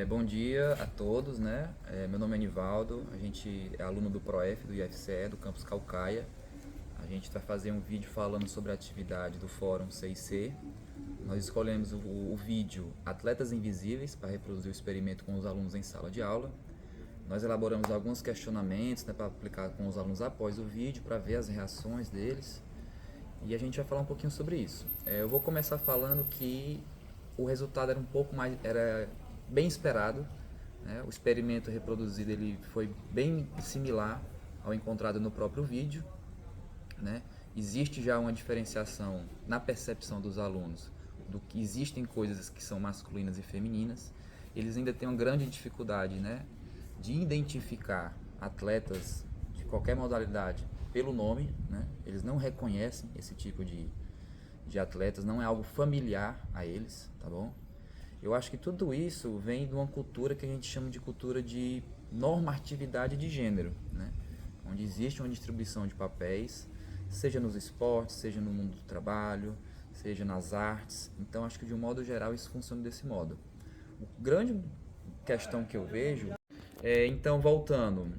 Bom dia a todos, né? Meu nome é Nivaldo, a gente é aluno do ProF, do IFCE, do Campus Caucaia. A gente vai fazer um vídeo falando sobre a atividade do Fórum C&C. Nós escolhemos o vídeo Atletas Invisíveis para reproduzir o experimento com os alunos em sala de aula. Nós elaboramos alguns questionamentos, né, para aplicar com os alunos após o vídeo, para ver as reações deles. E a gente vai falar um pouquinho sobre isso. Eu vou começar falando que o resultado era bem esperado, né? O experimento reproduzido ele foi bem similar ao encontrado no próprio vídeo, né? Existe já uma diferenciação na percepção dos alunos do que existem coisas que são masculinas e femininas. Eles ainda têm uma grande dificuldade, né, de identificar atletas de qualquer modalidade pelo nome, né? Eles não reconhecem esse tipo de atletas, não é algo familiar a eles, tá bom? Eu acho que tudo isso vem de uma cultura que a gente chama de cultura de normatividade de gênero, né? Onde existe uma distribuição de papéis, seja nos esportes, seja no mundo do trabalho, seja nas artes. Então acho que de um modo geral isso funciona desse modo. O grande questão que eu vejo então voltando,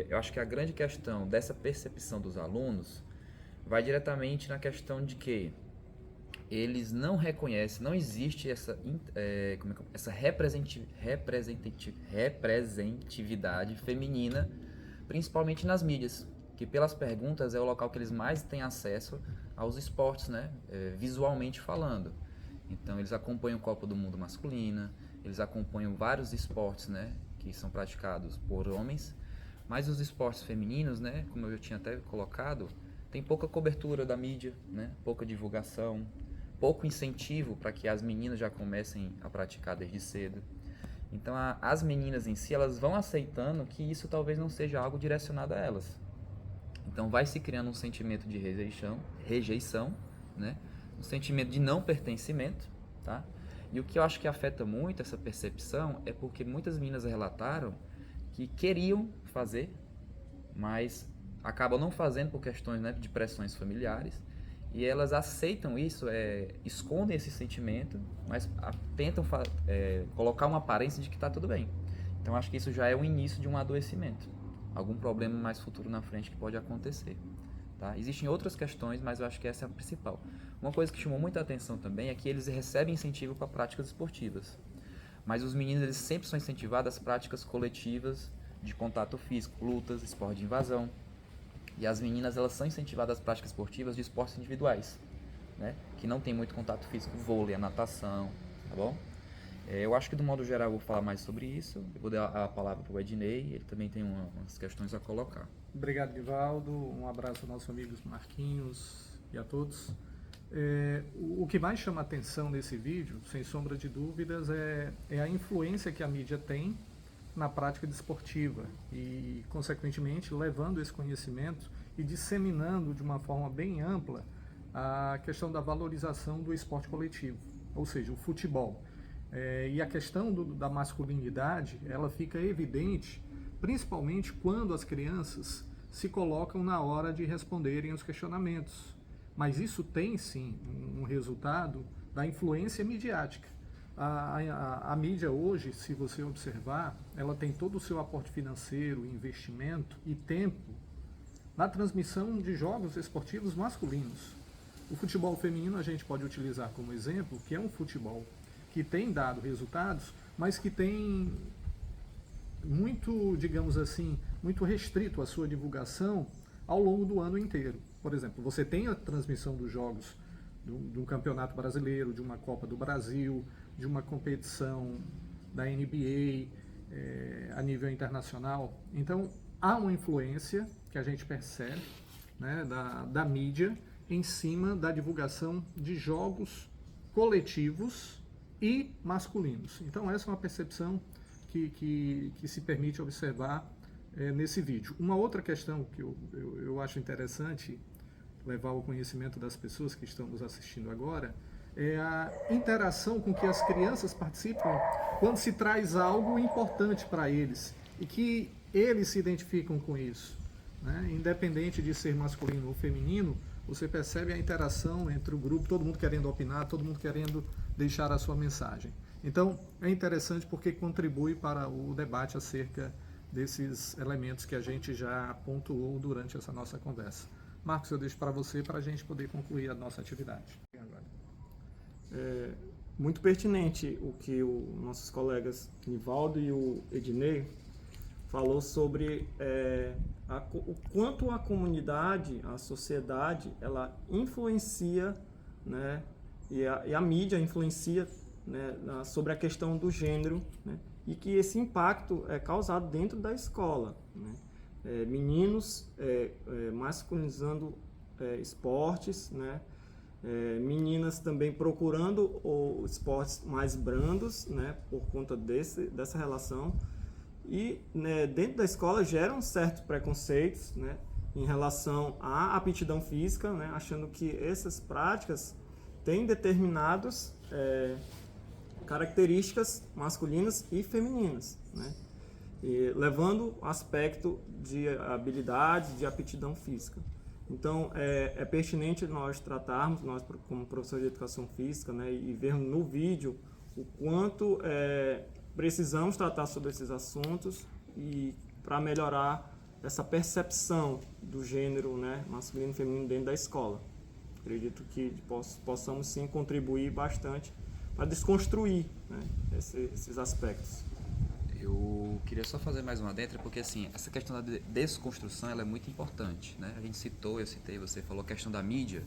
eu acho que a grande questão dessa percepção dos alunos vai diretamente na questão de que eles não reconhecem, não existe essa representatividade feminina, principalmente nas mídias, que pelas perguntas é o local que eles mais têm acesso aos esportes, né? Visualmente falando. Então eles acompanham a Copa do Mundo masculina, eles acompanham vários esportes, né, que são praticados por homens, mas os esportes femininos, né, como eu tinha até colocado, tem pouca cobertura da mídia, né, pouca divulgação, pouco incentivo para que as meninas já comecem a praticar desde cedo. Então as meninas em si elas vão aceitando que isso talvez não seja algo direcionado a elas. Então vai se criando um sentimento de rejeição, né? Um sentimento de não pertencimento, tá? E o que eu acho que afeta muito essa percepção é porque muitas meninas relataram que queriam fazer, mas acabam não fazendo por questões, né, de pressões familiares. E elas aceitam isso, escondem esse sentimento, mas tentam colocar uma aparência de que está tudo bem. Então acho que isso já é o início de um adoecimento, algum problema mais futuro na frente que pode acontecer. Tá? Existem outras questões, mas eu acho que essa é a principal. Uma coisa que chamou muita atenção também é que eles recebem incentivo para práticas esportivas, mas os meninos eles sempre são incentivados às práticas coletivas de contato físico, lutas, esporte de invasão. E as meninas elas são incentivadas às práticas esportivas de esportes individuais, né? Que não tem muito contato físico, vôlei, a natação, tá bom? Eu acho que do modo geral eu vou falar mais sobre isso. Eu vou dar a palavra para o Ednei, ele também tem umas questões a colocar. Obrigado, Nivaldo. Um abraço aos nossos amigos Marquinhos e a todos. O que mais chama atenção nesse vídeo, sem sombra de dúvidas, é a influência que a mídia tem na prática desportiva e, consequentemente, levando esse conhecimento e disseminando de uma forma bem ampla a questão da valorização do esporte coletivo, ou seja, o futebol. E a questão da masculinidade, ela fica evidente principalmente quando as crianças se colocam na hora de responderem os questionamentos. Mas isso tem sim um resultado da influência midiática. A mídia hoje, se você observar, ela tem todo o seu aporte financeiro, investimento e tempo na transmissão de jogos esportivos masculinos. O futebol feminino a gente pode utilizar como exemplo, que é um futebol que tem dado resultados, mas que tem muito, digamos assim, muito restrito a sua divulgação ao longo do ano inteiro. Por exemplo, você tem a transmissão dos jogos de um campeonato brasileiro, de uma Copa do Brasil, de uma competição da NBA a nível internacional. Então, há uma influência que a gente percebe, né, da mídia em cima da divulgação de jogos coletivos e masculinos. Então, essa é uma percepção que se permite observar nesse vídeo. Uma outra questão que eu acho interessante levar ao conhecimento das pessoas que estão nos assistindo agora é a interação com que as crianças participam quando se traz algo importante para eles e que eles se identificam com isso, né? Independente de ser masculino ou feminino, você percebe a interação entre o grupo, todo mundo querendo opinar, todo mundo querendo deixar a sua mensagem. Então, é interessante porque contribui para o debate acerca desses elementos que a gente já pontuou durante essa nossa conversa. Marcos, eu deixo para você para a gente poder concluir a nossa atividade. Muito pertinente o que os nossos colegas Nivaldo e o Ednei falou sobre o quanto a comunidade, a sociedade, ela influencia, né, e a mídia influencia, né, sobre a questão do gênero, né, e que esse impacto é causado dentro da escola, né. Meninos masculinizando esportes, né, meninas também procurando esportes mais brandos, né, por conta dessa relação. E, né, dentro da escola geram certos preconceitos, né, em relação à aptidão física, né, achando que essas práticas têm determinadas características masculinas e femininas, né, e levando o aspecto de habilidade, de aptidão física. Então, é pertinente nós tratarmos, nós como professores de educação física, né, e vermos no vídeo o quanto precisamos tratar sobre esses assuntos e para melhorar essa percepção do gênero, né, masculino e feminino dentro da escola. Acredito que possamos sim contribuir bastante para desconstruir, né, esses aspectos. Eu queria só fazer mais uma adentro, porque assim, essa questão da desconstrução ela é muito importante, né? A gente citou, eu citei, você falou a questão da mídia.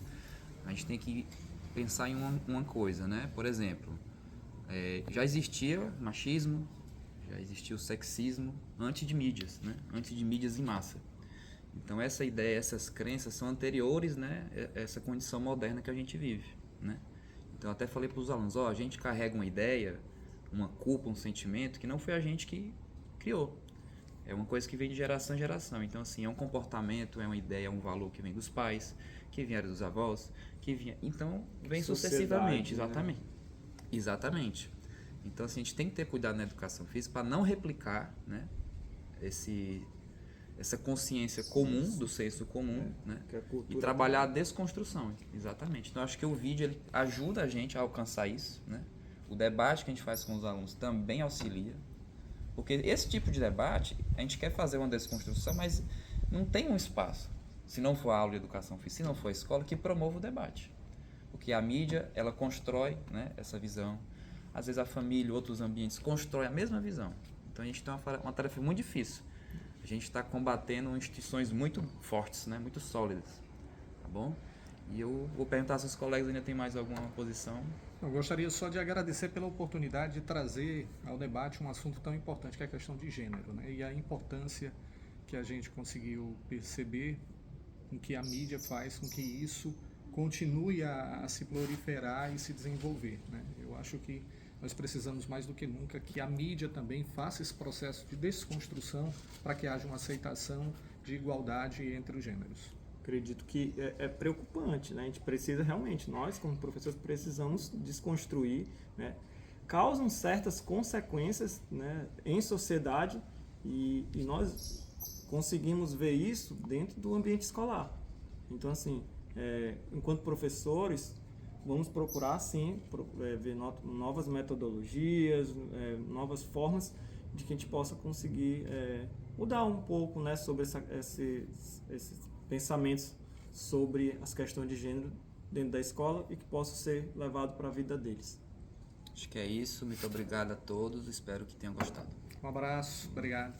A gente tem que pensar em uma coisa, né? Por exemplo, já existia machismo, já existia o sexismo antes de mídias, né? Antes de mídias em massa. Então essa ideia, essas crenças são anteriores, né? A essa condição moderna que a gente vive, né? Então eu até falei para os alunos, a gente carrega uma ideia, uma culpa, um sentimento que não foi a gente que criou. É uma coisa que vem de geração em geração. Então, assim, é um comportamento, é uma ideia, é um valor que vem dos pais, que vieram dos avós, que vinha... Então, vem sucessivamente. Exatamente. Né? Exatamente. Então, assim, a gente tem que ter cuidado na educação física para não replicar, né, essa consciência comum, do senso comum, né, e trabalhar a desconstrução. Exatamente. Então, acho que o vídeo ele ajuda a gente a alcançar isso, né? O debate que a gente faz com os alunos também auxilia, porque esse tipo de debate, a gente quer fazer uma desconstrução, mas não tem um espaço, se não for a aula de educação física, se não for a escola, que promova o debate. Porque a mídia, ela constrói, né, essa visão, às vezes a família, outros ambientes, constroem a mesma visão. Então a gente tem uma tarefa muito difícil. A gente está combatendo instituições muito fortes, né, muito sólidas, tá bom? E eu vou perguntar se os colegas ainda têm mais alguma posição. Eu gostaria só de agradecer pela oportunidade de trazer ao debate um assunto tão importante que é a questão de gênero, né? E a importância que a gente conseguiu perceber com que a mídia faz com que isso continue a se proliferar e se desenvolver, né? Eu acho que nós precisamos mais do que nunca que a mídia também faça esse processo de desconstrução para que haja uma aceitação de igualdade entre os gêneros. Acredito que é preocupante, né? A gente precisa realmente, nós como professores precisamos desconstruir, né? Causam certas consequências, né, em sociedade e nós conseguimos ver isso dentro do ambiente escolar. Então, assim, enquanto professores, vamos procurar, sim, ver novas metodologias, novas formas de que a gente possa conseguir mudar um pouco, né, sobre esses pensamentos sobre as questões de gênero dentro da escola e que possam ser levados para a vida deles. Acho que é isso. Muito obrigado a todos. Espero que tenham gostado. Um abraço. Obrigado.